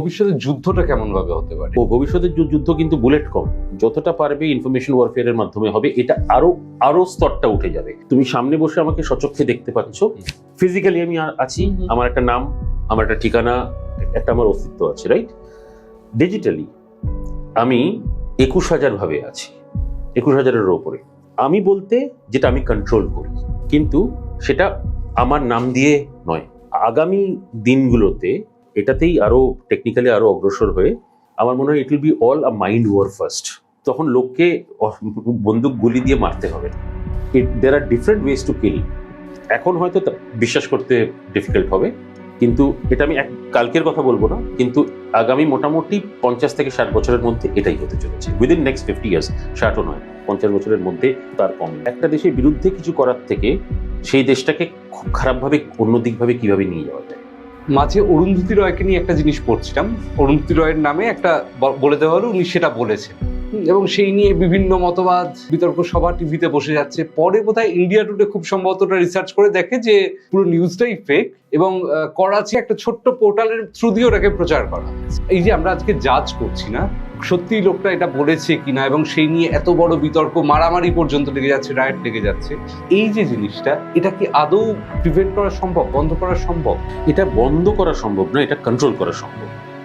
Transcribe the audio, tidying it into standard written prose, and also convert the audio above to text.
ভবিষ্যতের যুদ্ধটা কেমন ভাবে হতে পারে? ভবিষ্যতের যুদ্ধ কিন্তু বুলেট কম, যতটা পারবে ইনফরমেশন ওয়ারফেয়ারের মাধ্যমে হবে। এটা আরো স্তরটা উঠে যাবে। তুমি সামনে বসে আমাকে সচক্ষে দেখতে পাচ্ছ, ফিজিক্যালি আমি আছি, আমার একটা নাম, আমার একটা ঠিকানা, একটা আমার অস্তিত্ব আছে, রাইট? ডিজিটালি আমি 21,000 ভাবে আছি, 21,000-এর উপরে। আমি বলতে যেটা আমি কন্ট্রোল করি, কিন্তু সেটা আমার নাম দিয়ে নয়। আগামী দিনগুলোতে এটাতেই আরো টেকনিক্যালি আরো অগ্রসর হয়ে আমার মনে হয় it will be all a mind war first. তখন লোককে বন্দুক গুলি দিয়ে মারতে হবে। There are different ways to kill. এখন হয়তো বিশ্বাস করতে ডিফিকাল্ট হবে, কিন্তু এটা আমি কালকের কথা বলবো না, কিন্তু আগামী মোটামুটি 50 থেকে 60 বছরের মধ্যে এটাই হতে চলেছে। উইদিন নেক্সট 50 ইয়ার্স, 60ও নয়, 50 বছরের মধ্যে তার কম। একটা দেশের বিরুদ্ধে কিছু করার থেকে সেই দেশটাকে খুব খারাপভাবে অন্যদিকভাবে কিভাবে নিয়ে যাওয়া যায়। মাঝে অরুন্ধতী রয়কে নিয়ে একটা জিনিস পড়ছিলাম। অরুন্ধতী রয়ের নামে একটা বলে দেওয়া হলো, উনি সেটা বলেছেন, এবং সেই নিয়ে বিভিন্ন মতবাদ বিতর্ক সভা টিভিতে বসে যাচ্ছে। পরে বোধহয় ইন্ডিয়া টুডে খুব সম্ভবত রিসার্চ করে দেখে যে পুরো নিউজটাই ফেক, এবং করাচি একটা ছোট্ট পোর্টালের থ্রু দিয়ে ওটাকে প্রচার করা। এই যে আমরা আজকে জাজ করছি না সত্যি লোকটা এটা বলেছে কিনা, এবং সেই নিয়ে এত বড় বিতর্ক, মারামারি পর্যন্ত লেগে যাচ্ছে, রায়ট লেগে যাচ্ছে, এই যে জিনিসটা, এটা কি আদৌ প্রিভেন্ট করা সম্ভব, বন্ধ করা সম্ভব? এটা বন্ধ করা সম্ভব না, এটা কন্ট্রোল করা সম্ভব।